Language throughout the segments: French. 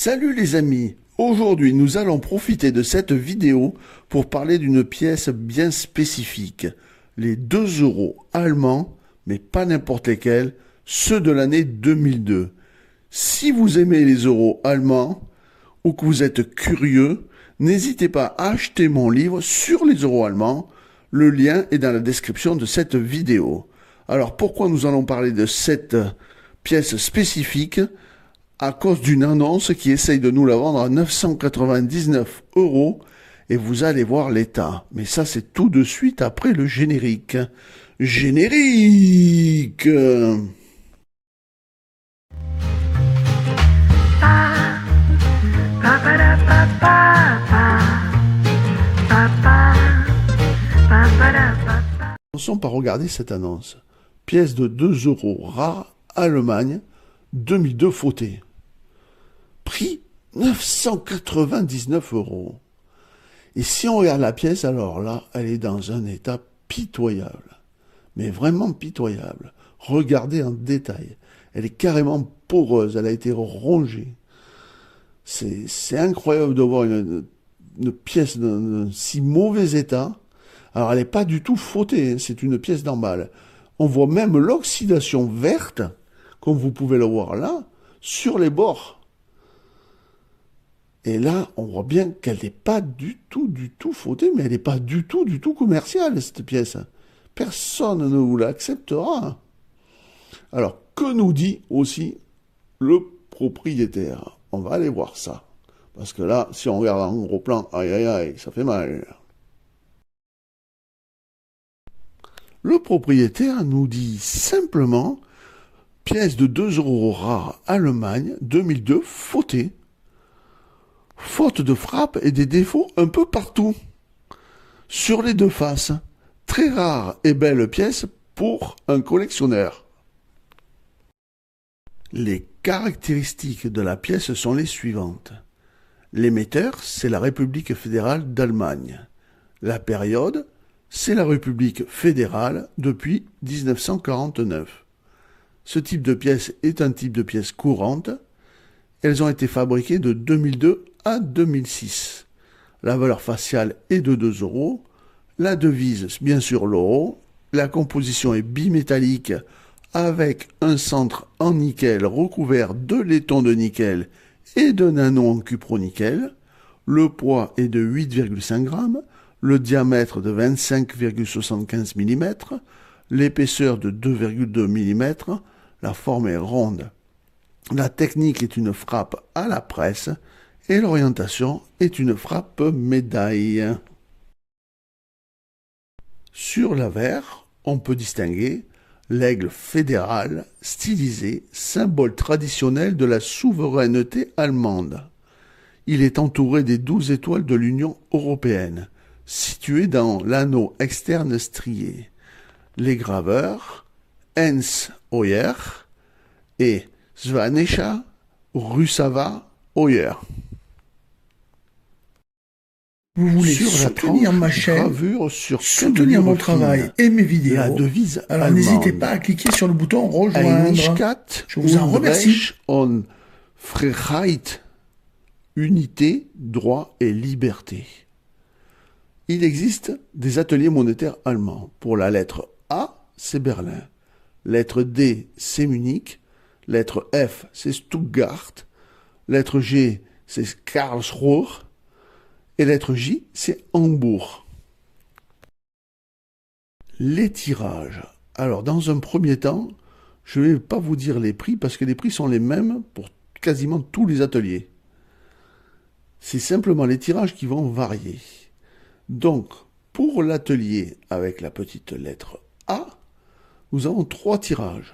Salut les amis, aujourd'hui nous allons profiter de cette vidéo pour parler d'une pièce bien spécifique, les 2 euros allemands, mais pas n'importe lesquels, ceux de l'année 2002. Si vous aimez les euros allemands ou que vous êtes curieux, n'hésitez pas à acheter mon livre sur les euros allemands, le lien est dans la description de cette vidéo. Alors pourquoi nous allons parler de cette pièce spécifique ? À cause d'une annonce qui essaye de nous la vendre à 999 € et vous allez voir l'état. Mais ça, c'est tout de suite après le générique. Générique! Commençons par regarder cette annonce. Pièce de 2 € rare, Allemagne, 2002 fautée. Prix 999 €. Et si on regarde la pièce, alors là, elle est dans un état pitoyable. Mais vraiment pitoyable. Regardez en détail. Elle est carrément poreuse, elle a été rongée. C'est incroyable de voir une pièce dans si mauvais état. Alors elle n'est pas du tout fautée, c'est une pièce d'emballe. On voit même l'oxydation verte, comme vous pouvez le voir là, sur les bords. Et là, on voit bien qu'elle n'est pas du tout fautée, mais elle n'est pas du tout commerciale, cette pièce. Personne ne vous l'acceptera. Alors, que nous dit aussi le propriétaire? On va aller voir ça. Parce que là, si on regarde en gros plan, aïe aïe aïe, ça fait mal. Le propriétaire nous dit simplement, pièce de 2 € rare, Allemagne, 2002, fautée. Faute de frappe et des défauts un peu partout. Sur les deux faces, très rare et belle pièce pour un collectionneur. Les caractéristiques de la pièce sont les suivantes. L'émetteur, c'est la République fédérale d'Allemagne. La période, c'est la République fédérale depuis 1949. Ce type de pièce est un type de pièce courante. Elles ont été fabriquées de 2002 à 2006. La valeur faciale est de 2 €. La devise, bien sûr, l'euro. La composition est bimétallique avec un centre en nickel recouvert de laiton de nickel et de nano en cupronickel. Le poids est de 8,5 grammes. Le diamètre de 25,75 mm. L'épaisseur de 2,2 mm. La forme est ronde. La technique est une frappe à la presse et l'orientation est une frappe médaille. Sur l'avers, on peut distinguer l'aigle fédéral stylisé, symbole traditionnel de la souveraineté allemande. Il est entouré des 12 étoiles de l'Union européenne, situées dans l'anneau externe strié. Les graveurs Heinz Hoyer et Svanesha Rusava Hoyer. Vous voulez sur soutenir ma chaîne, soutenir mon travail et mes vidéos, la devise alors n'hésitez pas à cliquer sur le bouton rejoindre. Je vous en remercie. On Freiheit, unité, droit et liberté. Il existe des ateliers monétaires allemands. Pour la lettre A, c'est Berlin. Lettre D, c'est Munich. Lettre F, c'est Stuttgart. Lettre G, c'est Karlsruhe. Et lettre J, c'est Hambourg. Les tirages. Alors, dans un premier temps, je ne vais pas vous dire les prix parce que les prix sont les mêmes pour quasiment tous les ateliers. C'est simplement les tirages qui vont varier. Donc, pour l'atelier avec la petite lettre A, nous avons 3 tirages.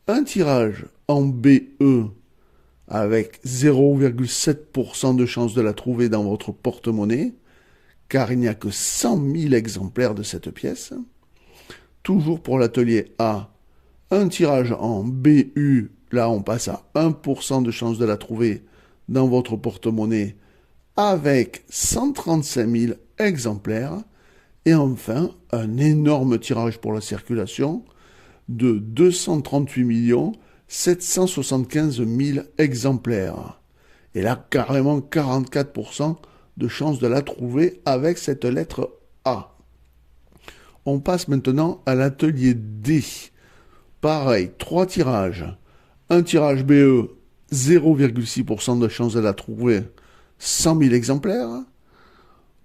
Un tirage en BE avec 0,7% de chance de la trouver dans votre porte-monnaie, car il n'y a que 100 000 exemplaires de cette pièce. Toujours pour l'atelier A, un tirage en BU, là on passe à 1% de chance de la trouver dans votre porte-monnaie, avec 135 000 exemplaires. Et enfin, un énorme tirage pour la circulation de 238 775 000 exemplaires. Et là, carrément 44% de chances de la trouver avec cette lettre A. On passe maintenant à l'atelier D. Pareil, 3 tirages. Un tirage BE, 0,6% de chance de la trouver, 100 000 exemplaires.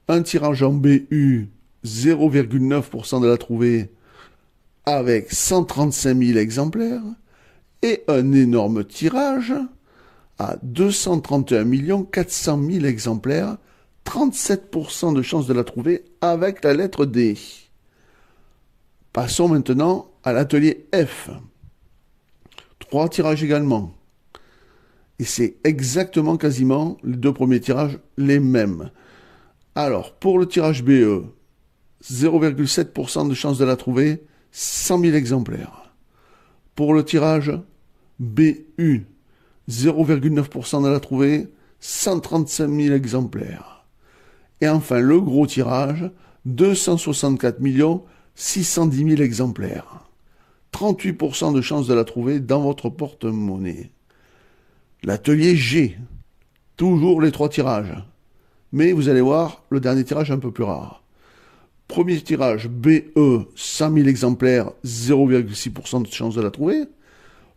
Un tirage en BU, 0,9% de la trouver, avec 135 000 exemplaires. Et un énorme tirage à 231 400 000 exemplaires, 37% de chance de la trouver avec la lettre D. Passons maintenant à l'atelier F. 3 tirages également. Et c'est exactement quasiment les 2 premiers tirages les mêmes. Alors, pour le tirage BE, 0,7% de chance de la trouver, 100 000 exemplaires. Pour le tirage BU, 0,9% de la trouver, 135 000 exemplaires. Et enfin, le gros tirage, 264 610 000 exemplaires. 38% de chance de la trouver dans votre porte-monnaie. L'atelier G, toujours les 3 tirages. Mais vous allez voir, le dernier tirage est un peu plus rare. Premier tirage BE, 100 000 exemplaires, 0,6% de chance de la trouver.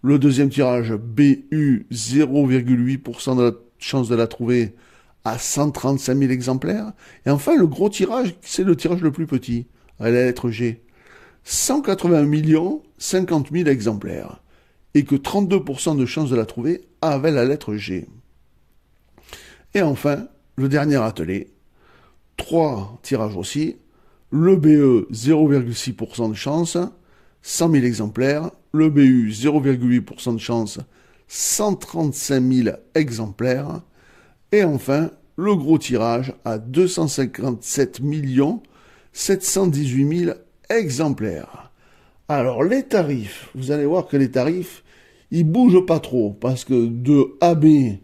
Le deuxième tirage BU, 0,8% de chance de la trouver à 135 000 exemplaires. Et enfin, le gros tirage, c'est le tirage le plus petit, à la lettre G. 180 50 000 exemplaires. Et que 32% de chance de la trouver avec la lettre G. Et enfin, le dernier atelier, 3 tirages aussi. Le BE, 0,6% de chance, 100 000 exemplaires. Le BU, 0,8% de chance, 135 000 exemplaires. Et enfin, le gros tirage à 257 718 000 exemplaires. Alors, les tarifs, vous allez voir que les tarifs, ils bougent pas trop, parce que de AB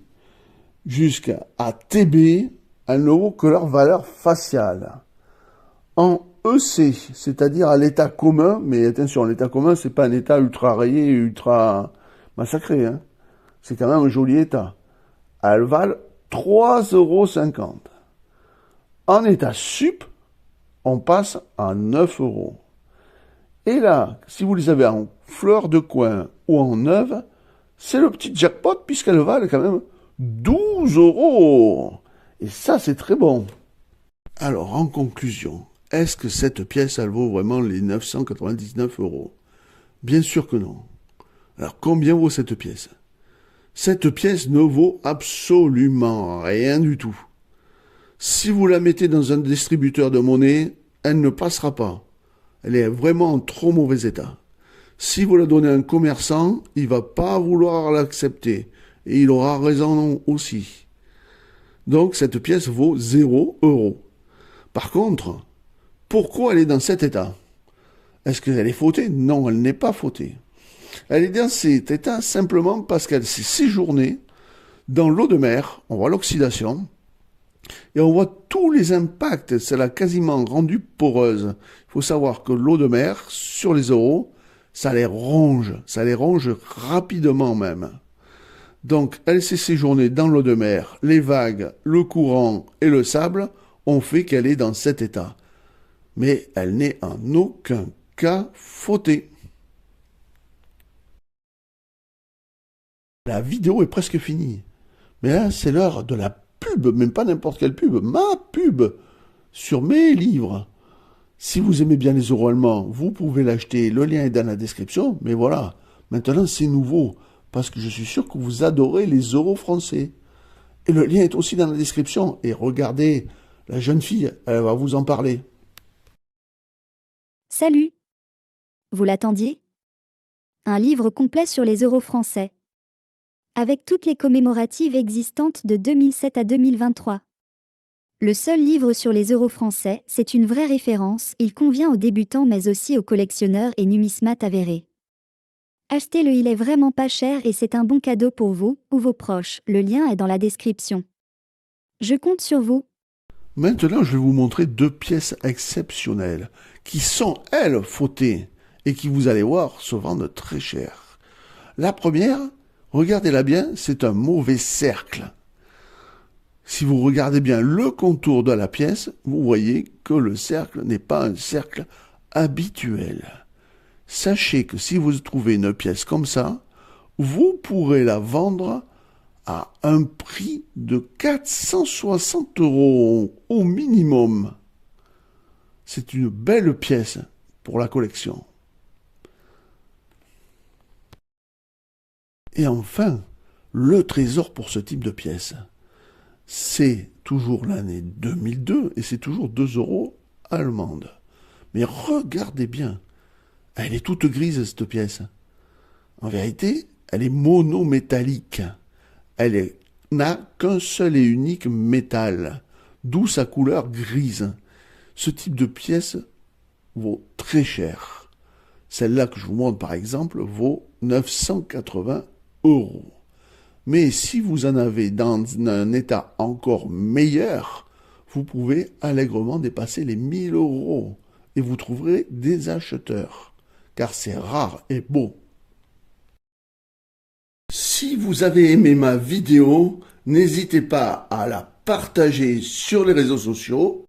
jusqu'à TB, elles ne vaut que leur valeur faciale. En EC, c'est-à-dire à l'état commun, mais attention, l'état commun, c'est pas un état ultra rayé, ultra massacré, hein. C'est quand même un joli état. Elles valent 3,50 €. En état sup, on passe à 9 €. Et là, si vous les avez en fleur de coin ou en neuve, c'est le petit jackpot puisqu'elles valent quand même 12 €. Et ça, c'est très bon. Alors, en conclusion, est-ce que cette pièce, elle vaut vraiment les 999 €? Bien sûr que non. Alors, combien vaut cette pièce? Cette pièce ne vaut absolument rien du tout. Si vous la mettez dans un distributeur de monnaie, elle ne passera pas. Elle est vraiment en trop mauvais état. Si vous la donnez à un commerçant, il va pas vouloir l'accepter. Et il aura raison aussi. Donc, cette pièce vaut 0 €. Par contre, pourquoi elle est dans cet état? Est-ce qu'elle est fautée? Non, elle n'est pas fautée. Elle est dans cet état simplement parce qu'elle s'est séjournée dans l'eau de mer, on voit l'oxydation, et on voit tous les impacts, ça l'a quasiment rendue poreuse. Il faut savoir que l'eau de mer, sur les euros, ça les ronge rapidement même. Donc, elle s'est séjournée dans l'eau de mer, les vagues, le courant et le sable ont fait qu'elle est dans cet état. Mais elle n'est en aucun cas fautée. La vidéo est presque finie. Mais là, c'est l'heure de la pub, même pas n'importe quelle pub, ma pub sur mes livres. Si vous aimez bien les euros allemands, vous pouvez l'acheter, le lien est dans la description, mais voilà, maintenant c'est nouveau, parce que je suis sûr que vous adorez les euros français. Et le lien est aussi dans la description, et regardez, la jeune fille, elle va vous en parler. Salut! Vous l'attendiez? Un livre complet sur les euros français. Avec toutes les commémoratives existantes de 2007 à 2023. Le seul livre sur les euros français, c'est une vraie référence, il convient aux débutants mais aussi aux collectionneurs et numismates avérés. Achetez-le, il est vraiment pas cher et c'est un bon cadeau pour vous ou vos proches, le lien est dans la description. Je compte sur vous. Maintenant, je vais vous montrer 2 pièces exceptionnelles, qui sont, elles, fautées, et qui, vous allez voir, se vendent très cher. La première, regardez-la bien, c'est un mauvais cercle. Si vous regardez bien le contour de la pièce, vous voyez que le cercle n'est pas un cercle habituel. Sachez que si vous trouvez une pièce comme ça, vous pourrez la vendre à un prix de 460 € au minimum. C'est une belle pièce pour la collection. Et enfin, le trésor pour ce type de pièce, c'est toujours l'année 2002 et c'est toujours 2 € allemande. Mais regardez bien, elle est toute grise cette pièce. En vérité, elle est monométallique. Elle n'a qu'un seul et unique métal, d'où sa couleur grise. Ce type de pièce vaut très cher. Celle-là que je vous montre par exemple vaut 980 €. Mais si vous en avez dans un état encore meilleur, vous pouvez allègrement dépasser les 1000 € et vous trouverez des acheteurs, car c'est rare et beau. Si vous avez aimé ma vidéo, n'hésitez pas à la partager sur les réseaux sociaux.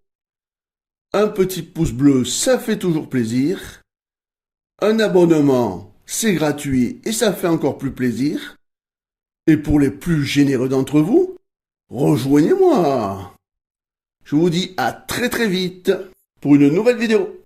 Un petit pouce bleu, ça fait toujours plaisir. Un abonnement, c'est gratuit et ça fait encore plus plaisir. Et pour les plus généreux d'entre vous, rejoignez-moi. Je vous dis à très vite pour une nouvelle vidéo.